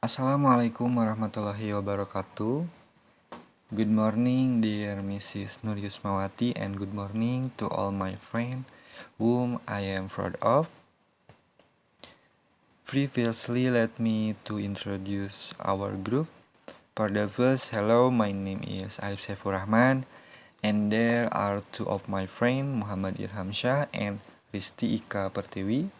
Assalamualaikum warahmatullahi wabarakatuh. Good morning, dear Mrs. Nur Yusmawati, and good morning to all my friends whom I am proud of. Previously, let me to introduce our group. For the first, hello, my name is Arief and there are two of my friends, Muhammad Irchamsyah and Risti Ika Pertiwi.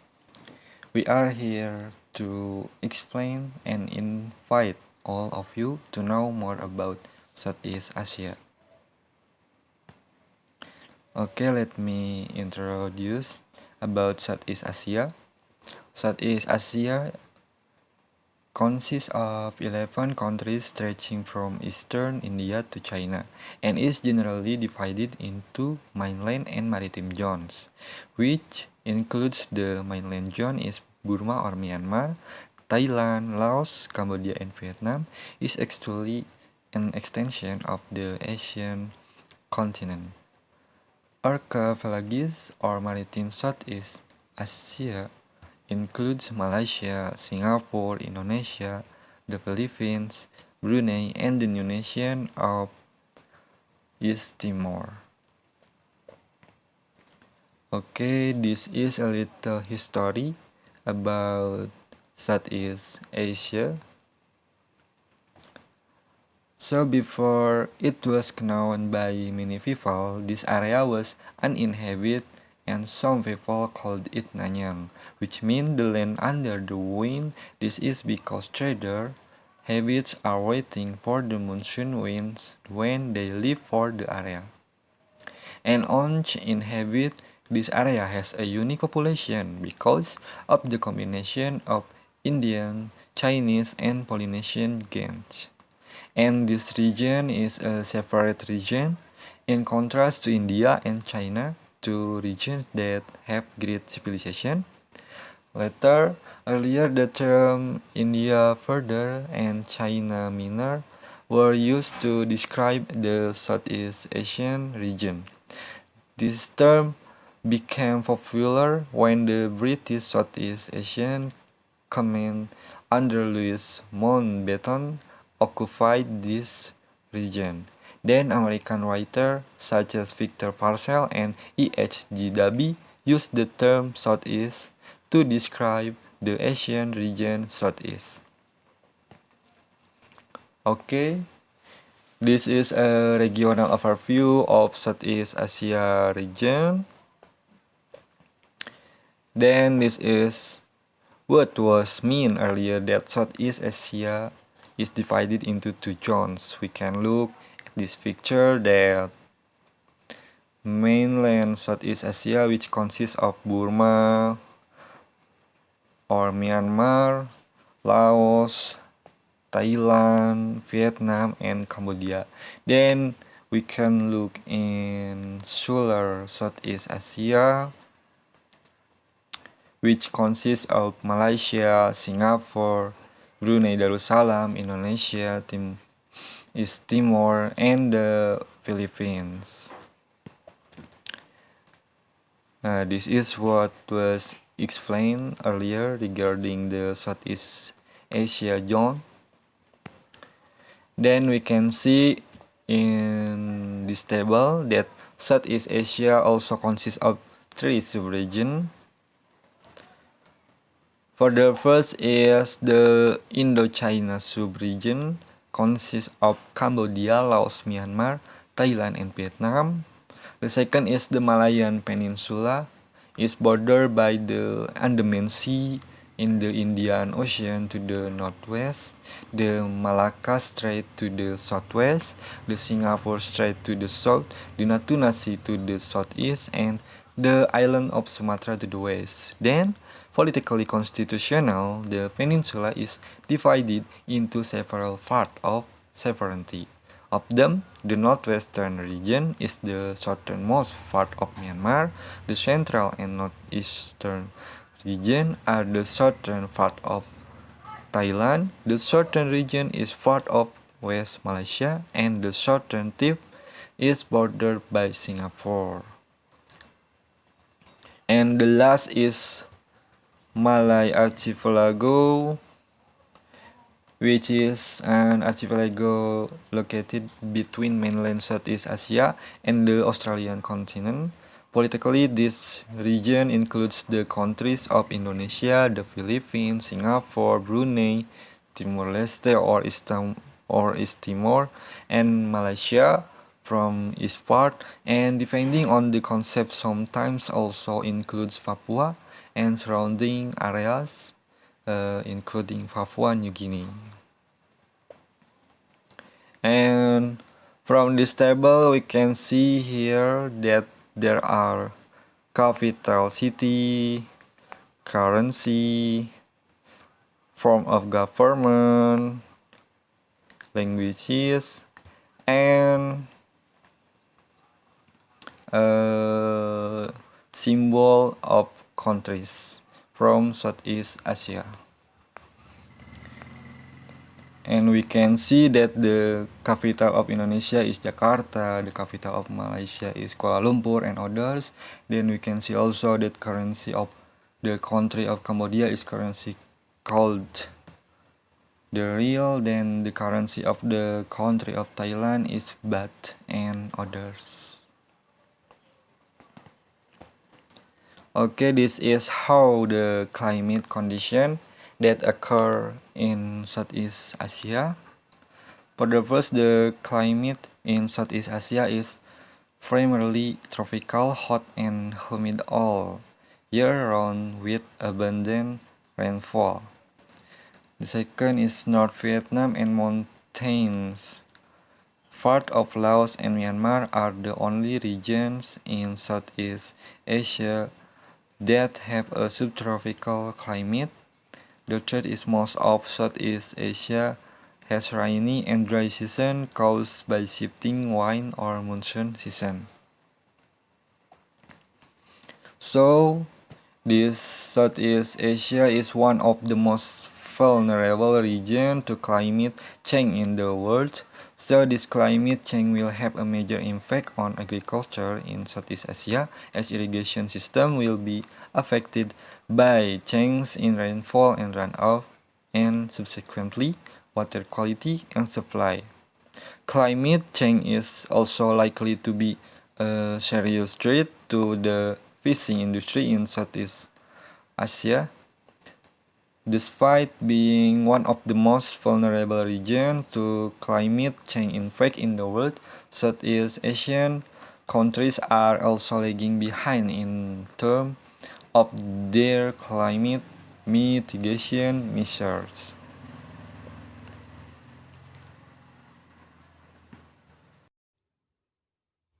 We are here to explain and invite all of you to know more about Southeast Asia. Okay, let me introduce about Southeast Asia. Southeast Asia consists of 11 countries stretching from eastern India to China and is generally divided into mainland and maritime zones, which includes the mainland zone is Burma or Myanmar, Thailand, Laos, Cambodia, and Vietnam is actually an extension of the Asian continent. Archipelago or maritime Southeast Asia includes Malaysia, Singapore, Indonesia, the Philippines, Brunei, and the new nation of East Timor. Okay, this is a little history about Southeast Asia. So before it was known by many people, this area was uninhabited and some people called it Nanyang, which means the land under the wind. This is because traders habits are waiting for the monsoon winds when they leave for the area. And once inhabit, this area has a unique population because of the combination of Indian, Chinese, and Polynesian gens. And this region is a separate region in contrast to India and China, two regions that have great civilization. Earlier the term India further and China minor were used to describe the Southeast Asian region. This term became popular when the British Southeast Asian Command under Louis Mountbatten occupied this region. Then American writers such as Victor Parcel and E.H.G. Daby used the term Southeast to describe the Asian region Southeast. Okay, this is a regional overview of Southeast Asia region. Then this is what was mean earlier that Southeast Asia is divided into two zones. We can look at this picture that mainland Southeast Asia, which consists of Burma or Myanmar, Laos, Thailand, Vietnam, and Cambodia. Then we can look in insular Southeast Asia, which consists of Malaysia, Singapore, Brunei Darussalam, Indonesia, East Timor, and the Philippines. This is what was explained earlier regarding the Southeast Asia zone. Then we can see in this table that Southeast Asia also consists of three subregions. For the first is the Indochina subregion, consists of Cambodia, Laos, Myanmar, Thailand, and Vietnam. The second is the Malayan Peninsula, is bordered by the Andaman Sea in the Indian Ocean to the northwest, the Malacca Strait to the southwest, the Singapore Strait to the south, the Natuna Sea to the southeast, and the island of Sumatra to the west. Then, politically constitutional, the peninsula is divided into several parts of sovereignty. Of them, the northwestern region is the southernmost part of Myanmar, the central and northeastern region are the southern part of Thailand, the southern region is part of West Malaysia, and the southern tip is bordered by Singapore. And the last is Malay Archipelago, which is an archipelago located between mainland Southeast Asia and the Australian continent. Politically, this region includes the countries of Indonesia, the Philippines, Singapore, Brunei, Timor-Leste or East Timor, and Malaysia from east part, and depending on the concept sometimes also includes Papua and surrounding areas, including Papua New Guinea. And from this table we can see here that there are capital city, currency, form of government, languages, and symbol of countries from Southeast Asia. And we can see that the capital of Indonesia is Jakarta, the capital of Malaysia is Kuala Lumpur and others. Then we can see also that currency of the country of Cambodia is currency called the real. Then the currency of the country of Thailand is baht and others. Okay, this is how the climate condition that occur in Southeast Asia. For the first, the climate in Southeast Asia is primarily tropical, hot and humid all year round with abundant rainfall. The second is North Vietnam and mountains. Part of Laos and Myanmar are the only regions in Southeast Asia that have a subtropical climate. The third is most of Southeast Asia has rainy and dry season caused by shifting wind or monsoon season. So, this Southeast Asia is one of the most vulnerable regions to climate change in the world. So this climate change will have a major impact on agriculture in Southeast Asia as irrigation system will be affected by change in rainfall and runoff and subsequently water quality and supply. Climate change is also likely to be a serious threat to the fishing industry in Southeast Asia. Despite being one of the most vulnerable regions to climate change impact in the world, Southeast Asian countries are also lagging behind in terms of their climate mitigation measures.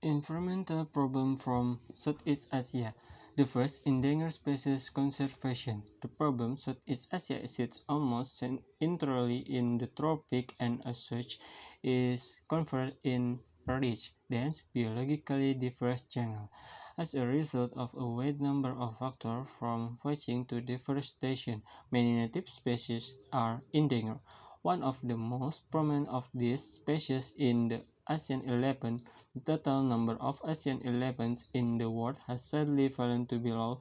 Environmental problem from Southeast Asia. The first, endangered species conservation. The problem Southeast Asia sits almost entirely in the tropic and as such is conferred in a rich, dense, biologically diverse jungle. As a result of a wide number of factors from poaching to deforestation, many native species are endangered. One of the most prominent of these species in the ASEAN 11, the total number of ASEAN 11s in the world has sadly fallen to below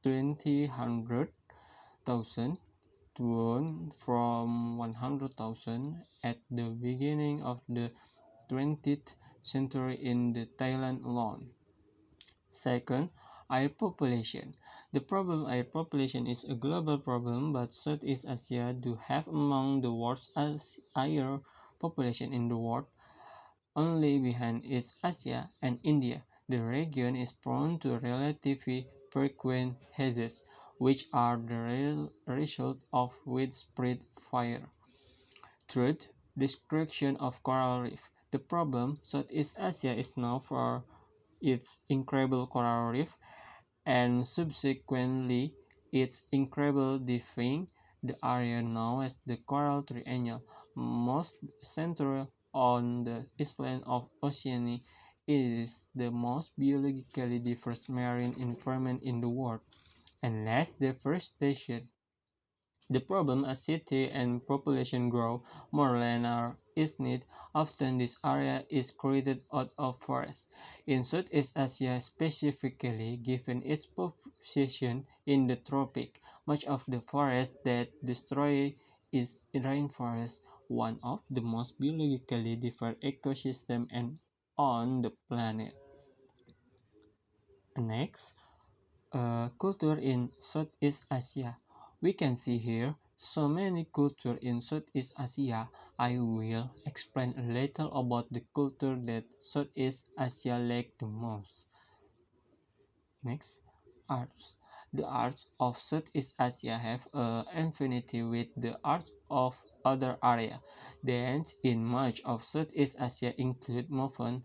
200,000, down from 100,000 at the beginning of the 20th century in Thailand alone. Second, air population. The problem air population is a global problem, but Southeast Asia do have among the worst air population in the world. Only behind East Asia and India, the region is prone to relatively frequent hazes, which are the result of widespread fire. Third, destruction of coral reef. The problem Southeast Asia is known for its incredible coral reef and subsequently its incredible diving. The area known as the Coral Triangle, most central on the island of Oceania, is the most biologically diverse marine environment in the world. And last, deforestation. The problem as city and population grow, more land is needed. Often this area is created out of forests. In Southeast Asia specifically, given its position in the tropic, much of the forest that destroy is rainforest, one of the most biologically diverse ecosystems on the planet. Next, culture in Southeast Asia. We can see here so many cultures in Southeast Asia. I will explain a little about the culture that Southeast Asia lack the most. Next, arts. The arts of Southeast Asia have an affinity with the arts of other areas. Dance in much of Southeast Asia include movement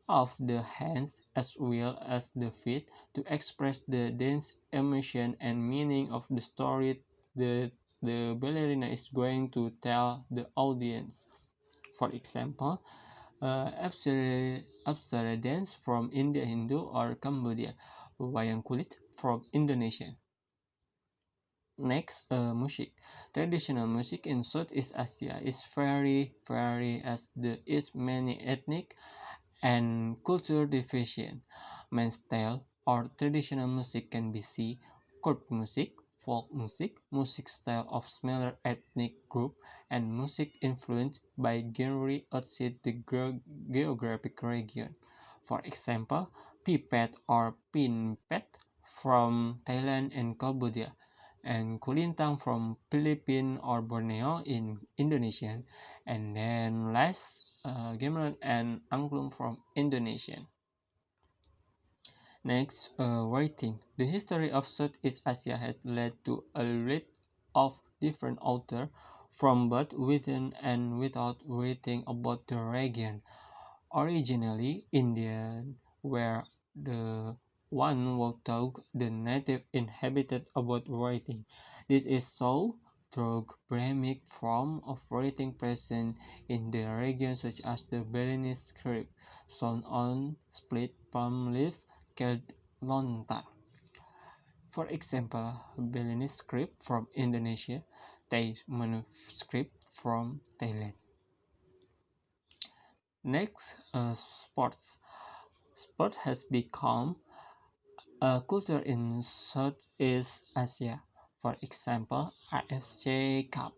of the hands as well as the feet to express the dance emotion and meaning of the story that the ballerina is going to tell the audience. For example, Apsara dance from India, Hindu, or Cambodia, wayang kulit from Indonesia. Next, music. Traditional music in Southeast Asia is very varied as there is many ethnic and cultural division. Main style or traditional music can be see court music, folk music, music style of smaller ethnic group, and music influenced by genre outside the geographic region. For example, pipet or pinpet from Thailand and Cambodia, and kulintang from Philippines or Borneo in Indonesia, and then last gamelan and angklung from Indonesia. Next, writing. The history of Southeast Asia has led to a lot of different authors from both within and without writing about the region. Originally Indian were the one who taught the native inhabited about writing. This is so through Brahmic form of writing present in the region such as the Balinese script, shown on split palm leaf called lontar. For example, Balinese script from Indonesia, Thai manuscript from Thailand. Next, sports. Sport has become a culture in Southeast Asia. For example, AFC Cup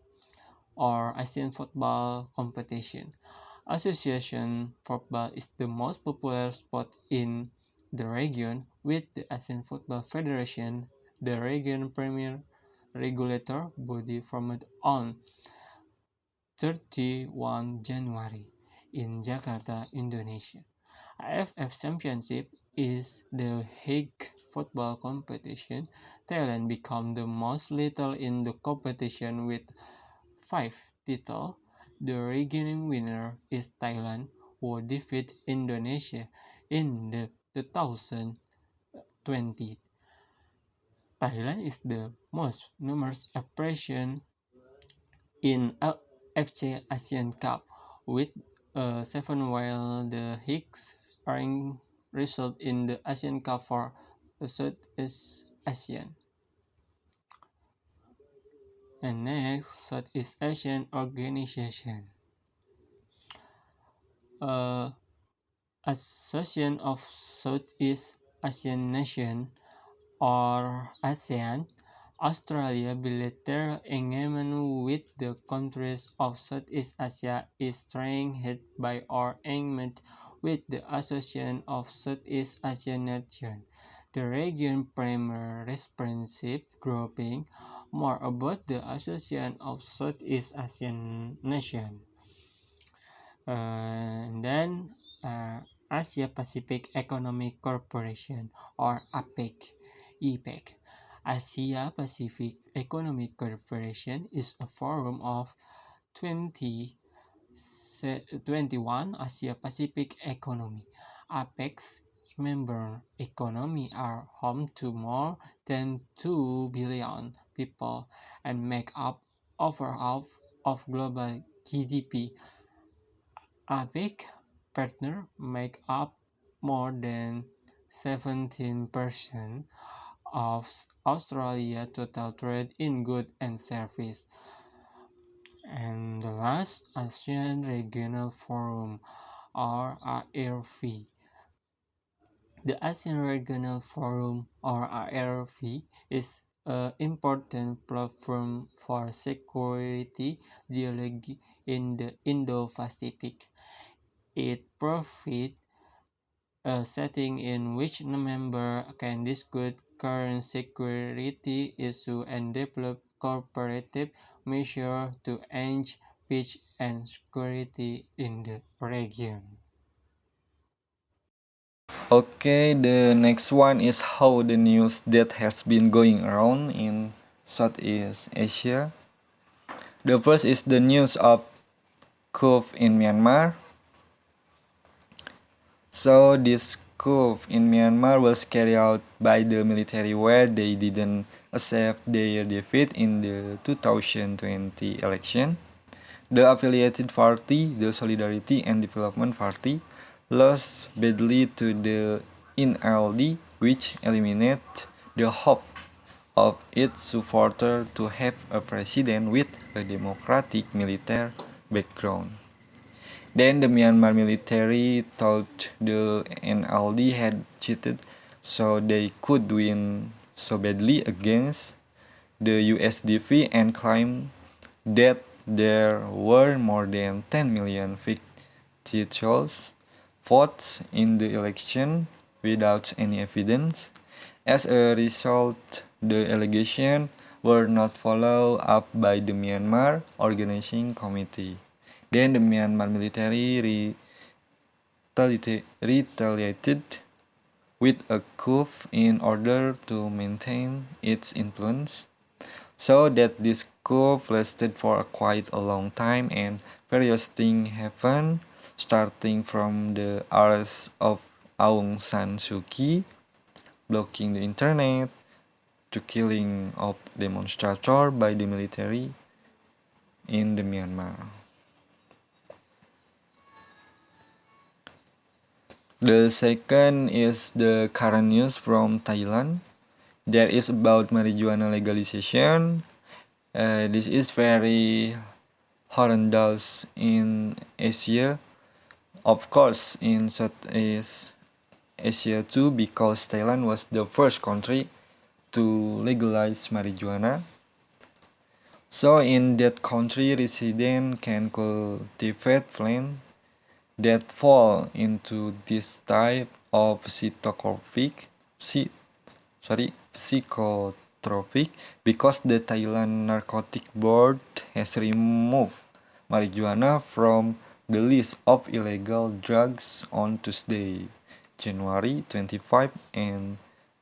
or Asian Football Competition. Association football is the most popular sport in the region, with the Asian Football Federation, the region premier regulator body, formed on 31 January in Jakarta, Indonesia. AFF Championship is the Hague football competition. Thailand became the most little in the competition with 5 titles. The reigning winner is Thailand, who defeated Indonesia in the 2020. Thailand is the most numerous appearance in FC Asian Cup with 7, while the Hicks rank result in the Asian Cup for Southeast Asian. And next, Southeast Asian Organization. Uh, Association of Southeast Asian Nations or ASEAN. Australia bilateral engagement with the countries of Southeast Asia is strengthened by our engagement with the Association of Southeast Asian Nations, the region primary responsive grouping. More about the Association of Southeast Asian Nations. And then Asia Pacific Economic Corporation or APEC. Asia Pacific Economic Corporation is a forum of 21 Asia Pacific economy. APEC's member economy are home to more than 2 billion people and make up over half of global GDP. APEC partners make up more than 17% of Australia's total trade in goods and services. And the last, ASEAN Regional Forum or ARV. The ASEAN Regional Forum or ARV is an important platform for security dialogue in the Indo-Pacific. It provides a setting in which members can discuss current security issues and develop cooperative measures to enhance peace and security in the region. Okay, the next one is how the news that has been going around in Southeast Asia. The first is the news of coup in Myanmar. So this coup in Myanmar was carried out by the military where they didn't accept their defeat in the 2020 election. The affiliated party, the Solidarity and Development Party, lost badly to the NLD, which eliminated the hope of its supporters to have a president with a democratic military background. Then the Myanmar military thought the NLD had cheated so they could win so badly against the USDP and claimed that there were more than 10 million fictitious votes in the election without any evidence. As a result, the allegations were not followed up by the Myanmar Organizing Committee. Then the Myanmar military retaliated with a coup in order to maintain its influence. So that this coup lasted for quite a long time and various things happened, starting from the arrest of Aung San Suu Kyi, blocking the internet, to killing of demonstrators by the military in the Myanmar. The second is the current news from Thailand. That is about marijuana legalization. This is very horrendous in Asia. Of course, in Southeast Asia too, because Thailand was the first country to legalize marijuana. So in that country, residents can cultivate plants that fall into this type of psychotropic because the Thailand Narcotic Board has removed marijuana from the list of illegal drugs on Tuesday, January 25 and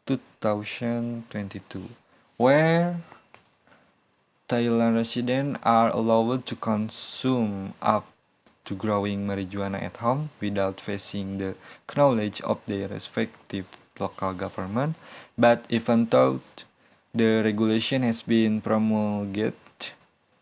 2022, where Thailand residents are allowed to consume up to growing marijuana at home without facing the knowledge of their respective local government. But even though the regulation has been promulgated,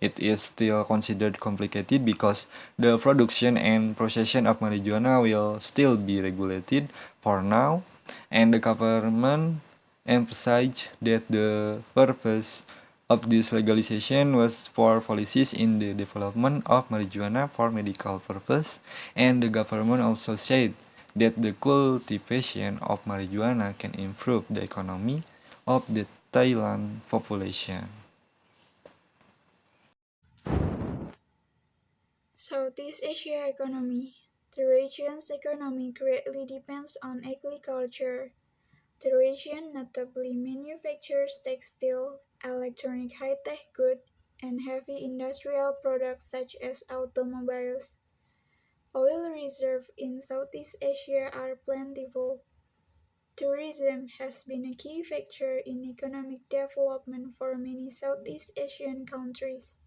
it is still considered complicated because the production and processing of marijuana will still be regulated for now, and the government emphasized that the purpose of this legalization was for policies in the development of marijuana for medical purpose, and the government also said that the cultivation of marijuana can improve the economy of the Thailand population. Southeast Asia economy. The region's economy greatly depends on agriculture. The region notably manufactures textile, electronic high-tech goods, and heavy industrial products such as automobiles. Oil reserves in Southeast Asia are plentiful. Tourism has been a key factor in economic development for many Southeast Asian countries,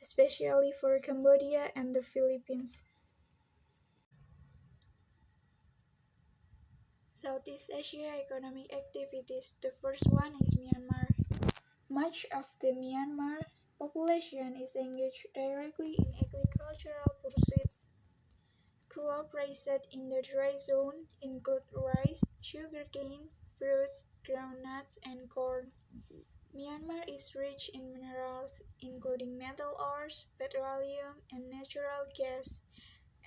especially for Cambodia and the Philippines. Southeast Asia economic activities. The first one is Myanmar. Much of the Myanmar population is engaged directly in agricultural pursuits. Crops raised in the dry zone include rice, sugarcane, fruits, groundnuts, and corn. Myanmar is rich in minerals, including metal ores, petroleum, and natural gas,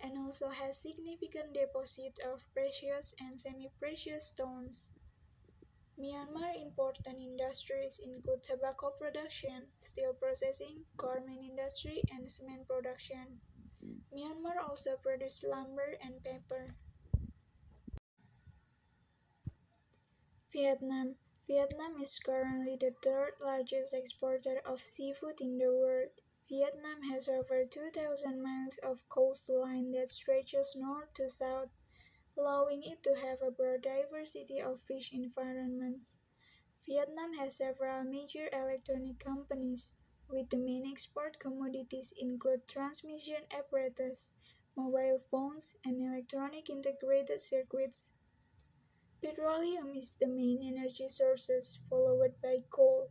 and also has significant deposits of precious and semi-precious stones. Myanmar important industries include tobacco production, steel processing, garment industry, and cement production. Myanmar also produces lumber and paper. Vietnam. Vietnam is currently the third largest exporter of seafood in the world. Vietnam has over 2,000 miles of coastline that stretches north to south, allowing it to have a broad diversity of fish environments. Vietnam has several major electronic companies, with the main export commodities include transmission apparatus, mobile phones, and electronic integrated circuits. Petroleum is the main energy sources, followed by coal,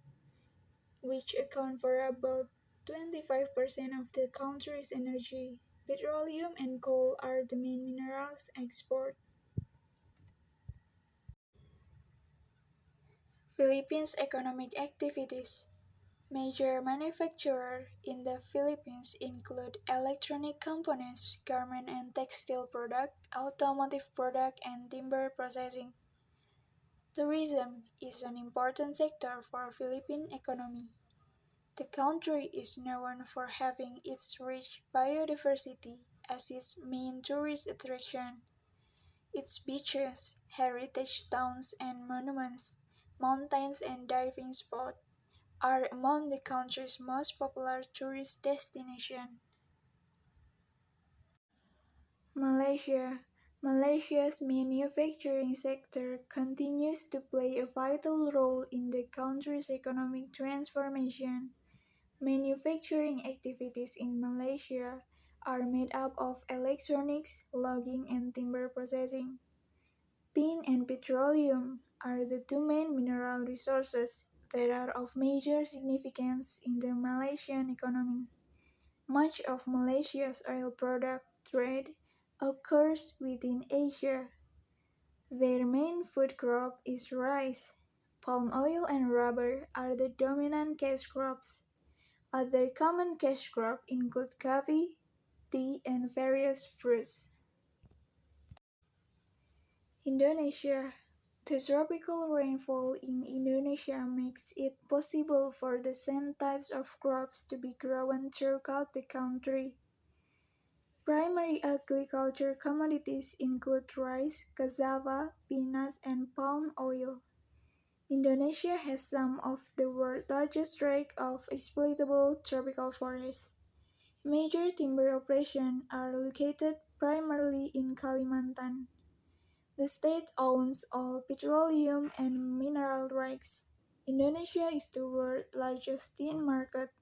which account for about 25% of the country's energy. Petroleum and coal are the main minerals export. Philippines economic activities. Major manufacturers in the Philippines include electronic components, garment and textile product, automotive product, and timber processing. Tourism is an important sector for Philippine economy. The country is known for having its rich biodiversity as its main tourist attraction. Its beaches, heritage towns and monuments, mountains and diving spots are among the country's most popular tourist destinations. Malaysia. Malaysia's manufacturing sector continues to play a vital role in the country's economic transformation. Manufacturing activities in Malaysia are made up of electronics, logging, and timber processing. Tin and petroleum are the two main mineral resources that are of major significance in the Malaysian economy. Much of Malaysia's oil product trade occurs within Asia. Their main food crop is rice. Palm oil and rubber are the dominant cash crops. Other common cash crops include coffee, tea, and various fruits. Indonesia. The tropical rainfall in Indonesia makes it possible for the same types of crops to be grown throughout the country. Primary agriculture commodities include rice, cassava, peanuts, and palm oil. Indonesia has some of the world's largest range of exploitable tropical forests. Major timber operations are located primarily in Kalimantan. The state owns all petroleum and mineral rights. Indonesia is the world's largest tin market.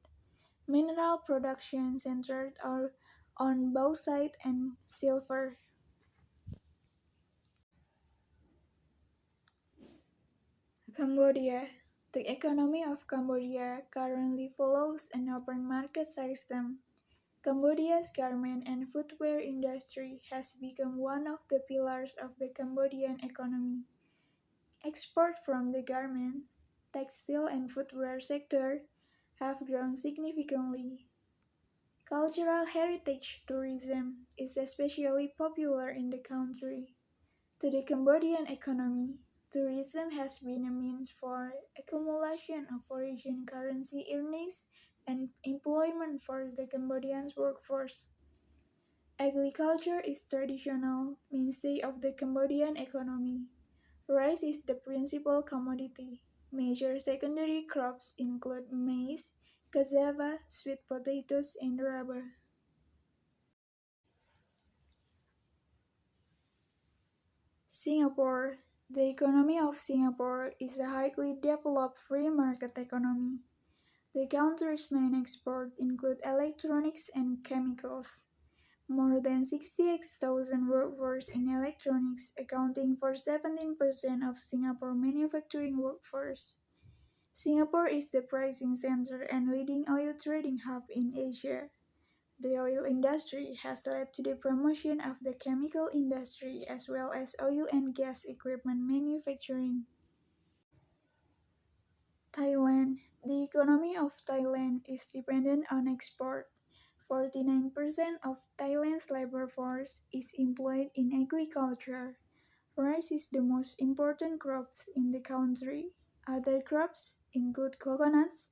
Mineral production centered on bauxite and silver. Cambodia. The economy of Cambodia currently follows an open market system. Cambodia's garment and footwear industry has become one of the pillars of the Cambodian economy. Export from the garment, textile, and footwear sector have grown significantly. Cultural heritage tourism is especially popular in the country. To the Cambodian economy, tourism has been a means for accumulation of foreign currency earnings and employment for the Cambodian workforce. Agriculture is traditional mainstay of the Cambodian economy. Rice is the principal commodity. Major secondary crops include maize, cassava, sweet potatoes, and rubber. Singapore. The economy of Singapore is a highly developed free market economy. The country's main exports include electronics and chemicals. More than 68,000 workforce in electronics, accounting for 17% of Singapore manufacturing workforce. Singapore is the pricing center and leading oil trading hub in Asia. The oil industry has led to the promotion of the chemical industry as well as oil and gas equipment manufacturing. Thailand. The economy of Thailand is dependent on export. 49% of Thailand's labor force is employed in agriculture. Rice is the most important crops in the country. Other crops include coconuts,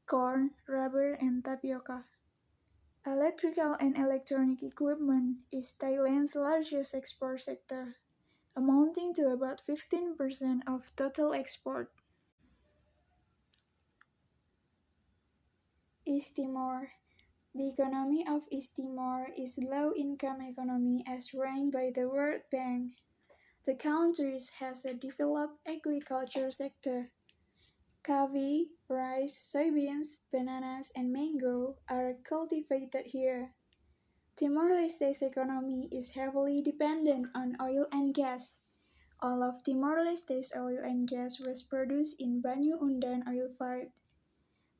corn, rubber, and tapioca. Electrical and electronic equipment is Thailand's largest export sector, amounting to about 15% of total export. East Timor. The economy of East Timor is low-income economy as ranked by the World Bank. The country has a developed agriculture sector. Coffee, rice, soybeans, bananas, and mango are cultivated here. Timor-Leste's economy is heavily dependent on oil and gas. All of Timor-Leste's oil and gas was produced in Banyu Undan oil field.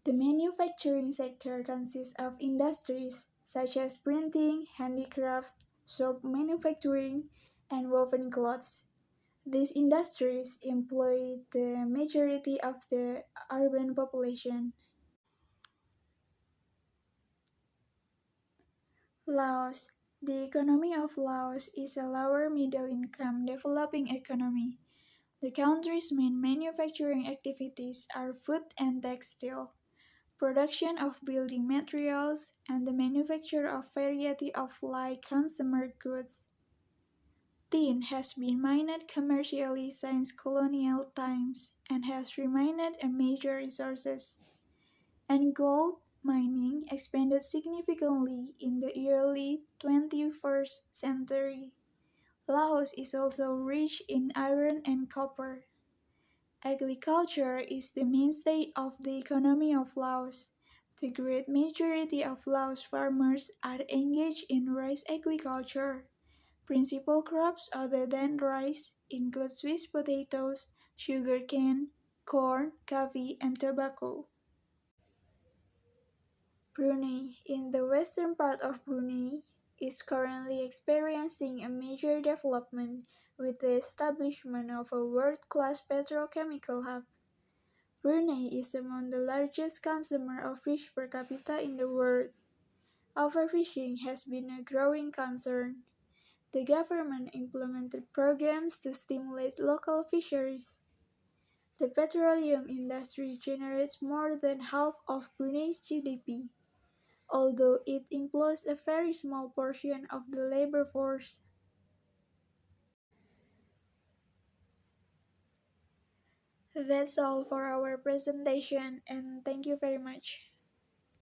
The manufacturing sector consists of industries such as printing, handicrafts, soap manufacturing, and woven cloths. These industries employ the majority of the urban population. Laos. The economy of Laos is a lower middle income developing economy. The country's main manufacturing activities are food and textile, production of building materials, and the manufacture of variety of light consumer goods. Tin has been mined commercially since colonial times and has remained a major resource. And gold mining expanded significantly in the early 21st century. Laos is also rich in iron and copper. Agriculture is the mainstay of the economy of Laos. The great majority of Laos farmers are engaged in rice agriculture. Principal crops other than rice include sweet potatoes, sugarcane, corn, coffee, and tobacco. Brunei, in the western part of Brunei, is currently experiencing a major development with the establishment of a world-class petrochemical hub. Brunei is among the largest consumers of fish per capita in the world. Overfishing has been a growing concern. The government implemented programs to stimulate local fisheries. The petroleum industry generates more than half of Brunei's GDP, although it employs a very small portion of the labor force. That's all for our presentation, and thank you very much.